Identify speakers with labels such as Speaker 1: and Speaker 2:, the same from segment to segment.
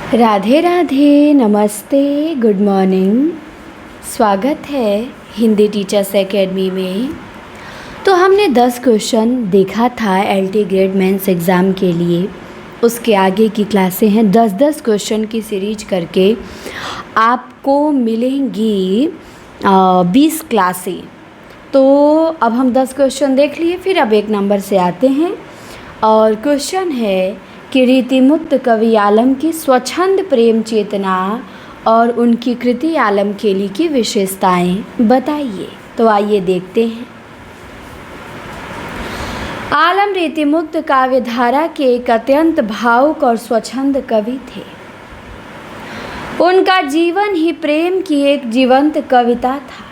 Speaker 1: राधे राधे, नमस्ते, good morning. स्वागत है हिंदी टीचर्स एकेडमी में। तो हमने 10 क्वेश्चन देखा था एलटी ग्रेड मेंस एग्ज़ाम के लिए। उसके आगे की क्लासें हैं 10-10 क्वेश्चन की सीरीज करके आपको मिलेंगी 20 क्लासें। तो अब हम 10 क्वेश्चन देख लिए, फिर अब एक नंबर से आते हैं और क्वेश्चन है कि रीतिमुक्त कवि आलम की स्वच्छंद प्रेम चेतना और उनकी कृति आलम खेली की विशेषताएं बताइए। तो आइए देखते हैं। आलम रीतिमुक्त काव्यधारा के एक अत्यंत भावुक और स्वच्छंद कवि थे। उनका जीवन ही प्रेम की एक जीवंत कविता था।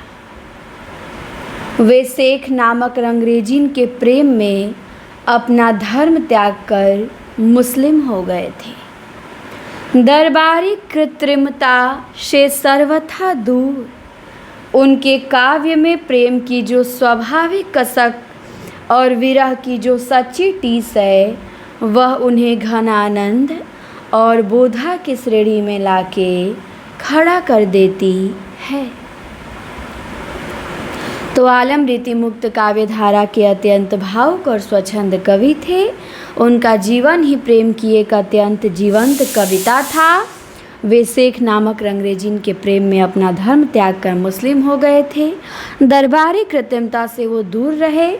Speaker 1: वे शेख नामक रंगरेजिन के प्रेम में अपना धर्म त्याग कर मुस्लिम हो गए थे। दरबारी कृत्रिमता से सर्वथा दूर उनके काव्य में प्रेम की जो स्वाभाविक कसक और विरह की जो सच्ची टीस है, वह उन्हें घन आनंद और बोधा की श्रेणी में लाके खड़ा कर देती है। तो आलम रीतिमुक्त काव्यधारा के अत्यंत भावुक और स्वच्छंद कवि थे। उनका जीवन ही प्रेम की एक अत्यंत जीवंत कविता था। वे शेख नामक रंगरेजिन के प्रेम में अपना धर्म त्याग कर मुस्लिम हो गए थे। दरबारी कृत्रिमता से वो दूर रहे।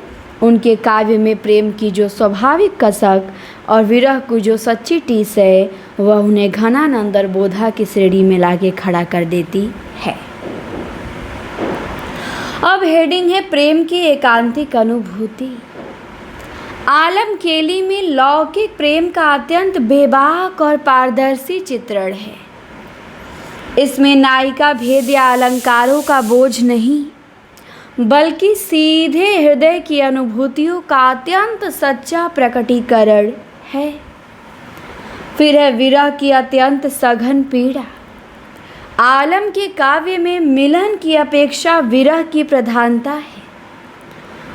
Speaker 1: उनके काव्य में प्रेम की जो स्वाभाविक कसक और विरह की जो सच्ची टीस है, वह उन्हें घनानंद और बोधा की श्रेणी में लाके खड़ा कर देती है। अब हेडिंग है प्रेम की एकांतिक अनुभूति। आलम केली में लौकिक प्रेम का अत्यंत बेबाक और पारदर्शी चित्रण है। इसमें नायिका भेद या अलंकारों का बोझ नहीं, बल्कि सीधे हृदय की अनुभूतियों का अत्यंत सच्चा प्रकटीकरण है। फिर है विरह की अत्यंत सघन पीड़ा। आलम के काव्य में मिलन की अपेक्षा विरह की प्रधानता है।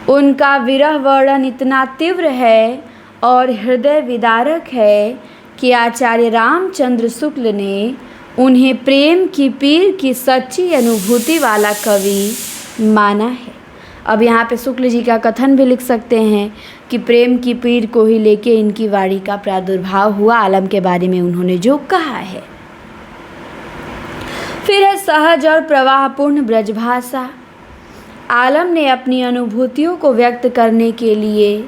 Speaker 1: उनका विरह वर्णन इतना तीव्र है और हृदय विदारक है कि आचार्य रामचंद्र शुक्ल ने उन्हें प्रेम की पीर की सच्ची अनुभूति वाला कवि माना है। अब यहाँ पे शुक्ल जी का कथन भी लिख सकते हैं कि प्रेम की पीर को ही लेके इनकी वाणी का प्रादुर्भाव हुआ। आलम के बारे में उन्होंने जो कहा है। फिर है सहज और प्रवाहपूर्ण ब्रजभाषा। आलम ने अपनी अनुभूतियों को व्यक्त करने के लिए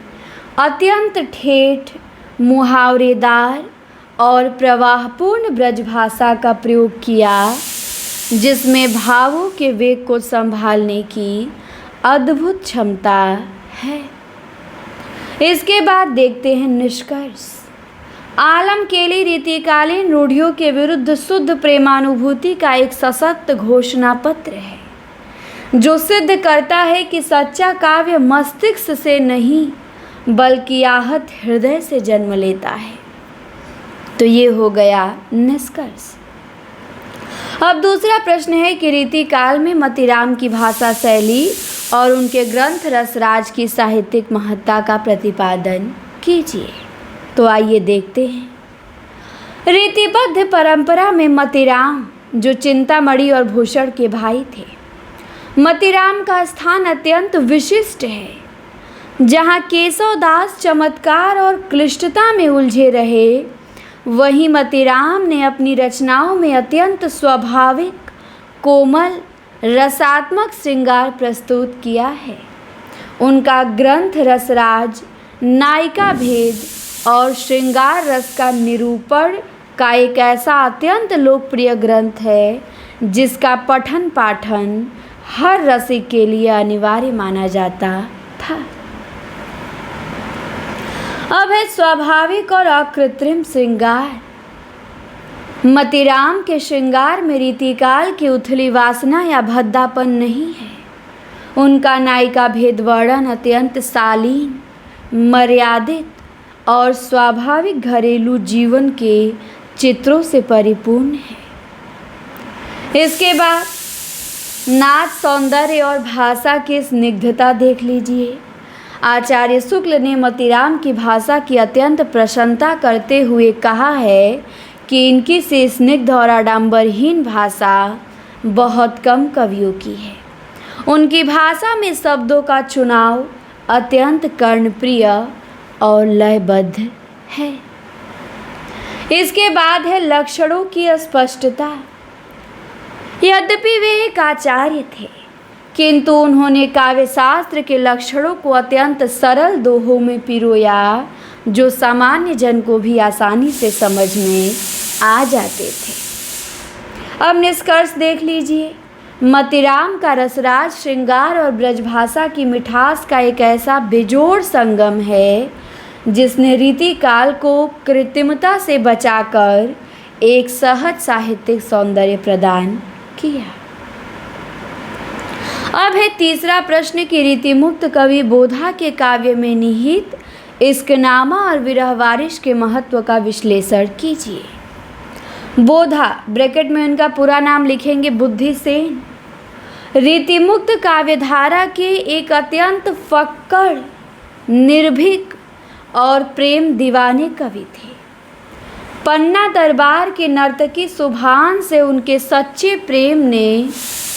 Speaker 1: अत्यंत ठेठ, मुहावरेदार और प्रवाहपूर्ण ब्रजभाषा का प्रयोग किया, जिसमें भावों के वेग को संभालने की अद्भुत क्षमता है। इसके बाद देखते हैं निष्कर्ष। आलम केली रीतिकालीन रूढ़ियों के विरुद्ध शुद्ध प्रेमानुभूति का एक सशक्त घोषणा पत्र है, जो सिद्ध करता है कि सच्चा काव्य मस्तिष्क से नहीं बल्कि आहत हृदय से जन्म लेता है। तो ये हो गया निष्कर्ष। अब दूसरा प्रश्न है कि रीतिकाल में मतीराम की भाषा शैली और उनके ग्रंथ रसराज की साहित्यिक महत्ता का प्रतिपादन कीजिए। तो आइए देखते हैं। रीतिबद्ध परंपरा में मतीराम, जो चिंतामणि और भूषण के भाई थे, मतीराम का स्थान अत्यंत विशिष्ट है। जहाँ केशवदास चमत्कार और क्लिष्टता में उलझे रहे, वहीं मतीराम ने अपनी रचनाओं में अत्यंत स्वाभाविक, कोमल, रसात्मक श्रृंगार प्रस्तुत किया है। उनका ग्रंथ रसराज नायिका भेद और श्रृंगार रस का निरूपण का एक ऐसा अत्यंत लोकप्रिय ग्रंथ है, जिसका पठन पाठन हर रसिक के लिए अनिवार्य माना जाता था। अब है स्वाभाविक और अकृत्रिम श्रृंगार। मतीराम के श्रृंगार में रीतिकाल की उथली वासना या भद्दापन नहीं है। उनका नायिका भेद वर्णन अत्यंत शालीन, मर्यादित और स्वाभाविक घरेलू जीवन के चित्रों से परिपूर्ण है। इसके बाद नाच, सौंदर्य और भाषा की स्निग्धता देख लीजिए। आचार्य शुक्ल ने मतीराम की भाषा की अत्यंत प्रशंसा करते हुए कहा है कि इनकी से स्निग्ध और आडंबरहीन भाषा बहुत कम कवियों की है। उनकी भाषा में शब्दों का चुनाव अत्यंत कर्णप्रिय और लयबद्ध है। इसके बाद है लक्षणों की स्पष्टता। यद्यपि वे एक आचार्य थे, किंतु उन्होंने काव्यशास्त्र के लक्षणों को अत्यंत सरल दोहों में पिरोया, जो सामान्य जन को भी आसानी से समझ में आ जाते थे। अब निष्कर्ष देख लीजिए। मतिराम का रसराज श्रृंगार और ब्रजभाषा की मिठास का एक ऐसा बेजोड़ संगम है, जिसने रीति काल को कृत्रिमता से बचाकर एक सहज साहित्यिक सौंदर्य प्रदान किया। अब है तीसरा प्रश्न कि रीति मुक्त कवि बोधा के काव्य में निहित इश्कनामा और विरहवारिश के महत्व का विश्लेषण कीजिए। बोधा, ब्रैकेट में उनका पूरा नाम लिखेंगे बुद्धिसेन, रीतिमुक्त काव्यधारा के एक अत्यंत फक्कड़, निर्भीक और प्रेम दीवाने कवि थे। पन्ना दरबार के नर्तकी सुभान से उनके सच्चे प्रेम ने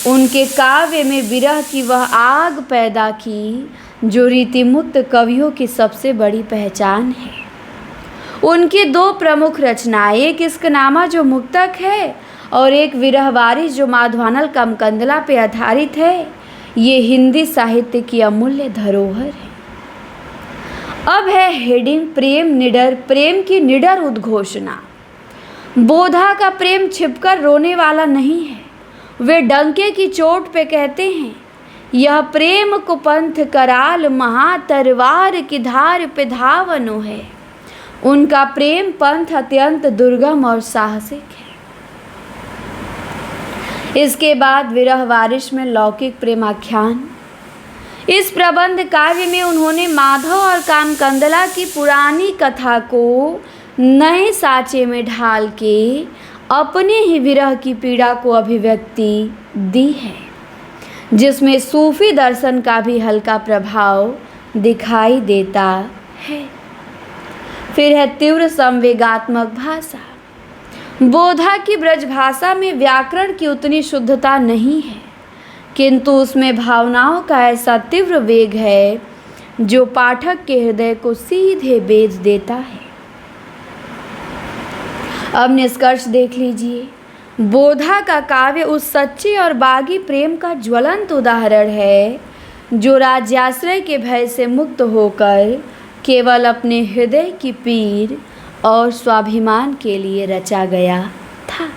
Speaker 1: उनके काव्य में विरह की वह आग पैदा की, जो रीतिमुक्त कवियों की सबसे बड़ी पहचान है। उनकी दो प्रमुख रचनाएं, एक इश्कनामा जो मुक्तक है और एक विरहवारिश जो माधवानल कमकंदला पे आधारित है, ये हिंदी साहित्य की अमूल्य धरोहर है। अब है हेडिंग प्रेम निडर, प्रेम की निडर उद्घोषणा। बोधा का प्रेम छिपकर रोने वाला नहीं है। वे डंके की चोट पे कहते हैं, यह प्रेम कुपंथ कराल महा तरवार की धार पे धावनो है। उनका प्रेम पंथ अत्यंत दुर्गम और साहसिक है। इसके बाद विरहवारिश में लौकिक प्रेमाख्यान। इस प्रबंध काव्य में उन्होंने माधव और कामकंदला की पुरानी कथा को नए साँचे में ढाल के अपने ही विरह की पीड़ा को अभिव्यक्ति दी है, जिसमें सूफी दर्शन का भी हल्का प्रभाव दिखाई देता है। फिर है तीव्र संवेगात्मक भाषा। बोधा की ब्रजभाषा में व्याकरण की उतनी शुद्धता नहीं है, किंतु उसमें भावनाओं का ऐसा तीव्र वेग है जो पाठक के हृदय को सीधे बेच देता है। अब निष्कर्ष देख लीजिए। बोधा का काव्य उस सच्चे और बागी प्रेम का ज्वलंत उदाहरण है, जो राज्याश्रय के भय से मुक्त होकर केवल अपने हृदय की पीर और स्वाभिमान के लिए रचा गया था।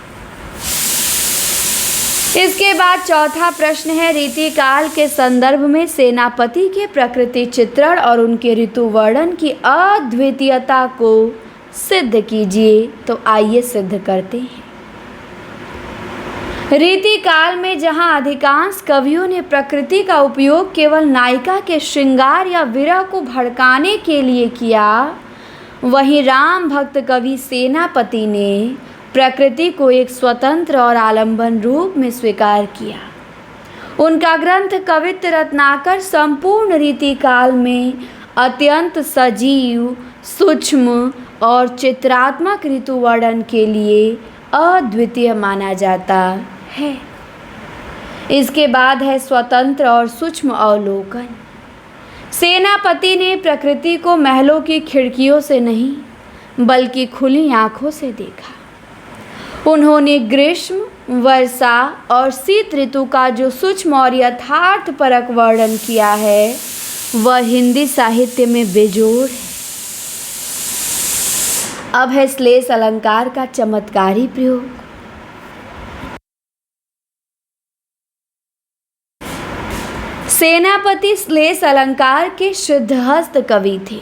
Speaker 1: इसके बाद चौथा प्रश्न है, रीति काल के संदर्भ में सेनापति के प्रकृति चित्रण और उनके ऋतु वर्णन की अद्वितीयता को सिद्ध कीजिए। तो आइए सिद्ध करते हैं। रीति काल में जहां अधिकांश कवियों ने प्रकृति का उपयोग केवल नायिका के श्रृंगार या विरह को भड़काने के लिए किया, वहीं राम भक्त कवि सेनापति ने प्रकृति को एक स्वतंत्र और आलंबन रूप में स्वीकार किया। उनका ग्रंथ कवित्त रत्नाकर संपूर्ण रीति काल में अत्यंत सजीव, सूक्ष्म और चित्रात्मक ऋतु वर्णन के लिए अद्वितीय माना जाता है। इसके बाद है स्वतंत्र और सूक्ष्म अवलोकन। सेनापति ने प्रकृति को महलों की खिड़कियों से नहीं, बल्कि खुली आंखों से देखा। उन्होंने ग्रीष्म, वर्षा और शीत ऋतु का जो सूक्ष्म और यथार्थपरक वर्णन किया है, वह हिंदी साहित्य में बेजोड़ है। अब है श्लेष अलंकार का चमत्कारी प्रयोग। सेनापति श्लेष अलंकार के सिद्धहस्त कवि थे।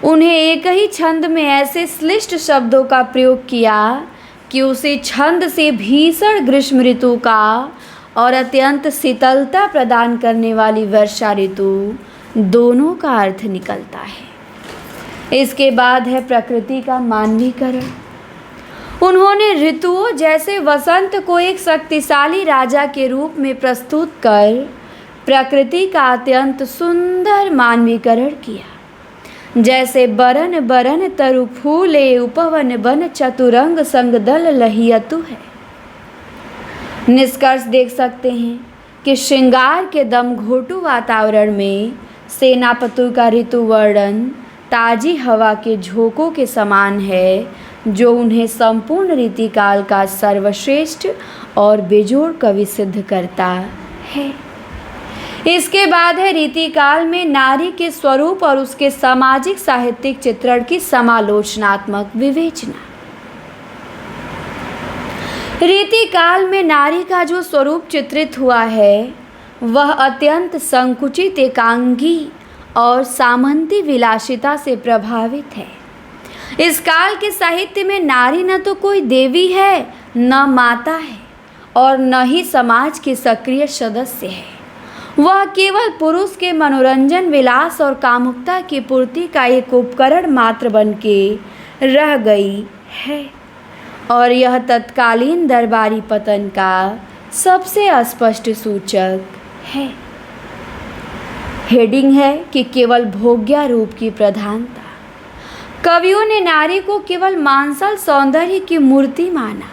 Speaker 1: उन्हें एक ही छंद में ऐसे श्लिष्ट शब्दों का प्रयोग किया कि उसे छंद से भीषण ग्रीष्म ऋतु का और अत्यंत शीतलता प्रदान करने वाली वर्षा ऋतु दोनों का अर्थ निकलता है। इसके बाद है प्रकृति का मानवीकरण। उन्होंने ऋतुओं जैसे वसंत को एक शक्तिशाली राजा के रूप में प्रस्तुत कर प्रकृति का अत्यंत सुंदर मानवीकरण किया। जैसे बरन बरन तरु फूले उपवन बन चतुरंग संग दल लहियतु है। निष्कर्ष देख सकते हैं कि श्रृंगार के दमघोटू वातावरण में सेनापति का ऋतु वर्णन ताजी हवा के झोंकों के समान है, जो उन्हें संपूर्ण रीतिकाल का सर्वश्रेष्ठ और बेजोड़ कवि सिद्ध करता है। इसके बाद है रीतिकाल में नारी के स्वरूप और उसके सामाजिक साहित्यिक चित्रण की समालोचनात्मक विवेचना। रीतिकाल में नारी का जो स्वरूप चित्रित हुआ है वह अत्यंत संकुचित एकांगी और सामंती विलासिता से प्रभावित है। इस काल के साहित्य में नारी न तो कोई देवी है, न माता है और न ही समाज की सक्रिय सदस्य है। वह केवल पुरुष के मनोरंजन, विलास और कामुकता की पूर्ति का एक उपकरण मात्र बन के रह गई है और यह तत्कालीन दरबारी पतन का सबसे स्पष्ट सूचक है। हेडिंग है कि केवल भोग्या रूप की प्रधानता। कवियों ने नारी को केवल मांसल सौंदर्य की मूर्ति माना।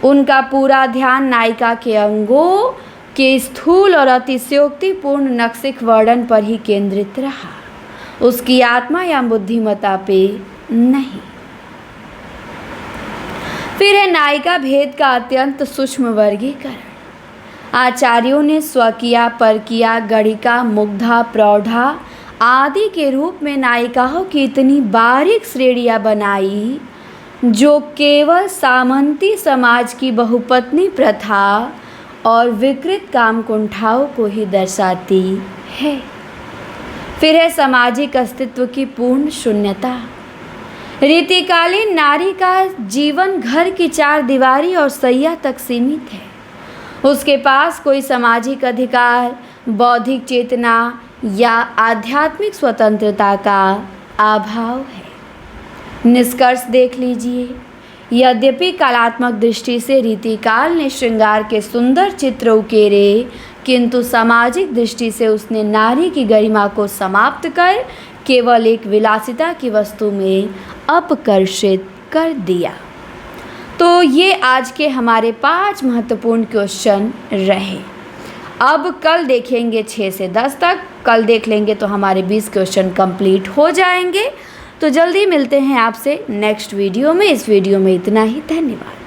Speaker 1: उनका पूरा ध्यान नायिका के अंगों के स्थूल और अतिशयोक्तिपूर्ण नक्शिक वर्णन पर ही केंद्रित रहा, उसकी आत्मा या बुद्धिमत्ता पे नहीं। फिर है नायिका भेद का अत्यंत सूक्ष्म वर्गीकरण। आचार्यों ने स्वकीया, परकीया, गणिका, मुग्धा, प्रौढ़ा आदि के रूप में नायिकाओं की इतनी बारीक श्रेणियां बनाई जो केवल सामंती समाज की बहुपत्नी प्रथा और विकृत कामकुंठाओं को ही दर्शाती है। फिर है सामाजिक अस्तित्व की पूर्ण शून्यता। रीतिकालीन नारी का जीवन घर की चार दीवारी और सैया तक सीमित है। उसके पास कोई सामाजिक अधिकार, बौद्धिक चेतना या आध्यात्मिक स्वतंत्रता का अभाव है। निष्कर्ष देख लीजिए। यद्यपि कलात्मक दृष्टि से रीतिकाल ने श्रृंगार के सुंदर चित्र उकेरे, किंतु सामाजिक दृष्टि से उसने नारी की गरिमा को समाप्त कर केवल एक विलासिता की वस्तु में अपकर्षित कर दिया। तो ये आज के हमारे 5 महत्वपूर्ण क्वेश्चन रहे। अब कल देखेंगे 6 से 10 तक। कल देख लेंगे तो हमारे 20 क्वेश्चन कंप्लीट हो जाएंगे। तो जल्दी मिलते हैं आपसे नेक्स्ट वीडियो में। इस वीडियो में इतना ही। धन्यवाद।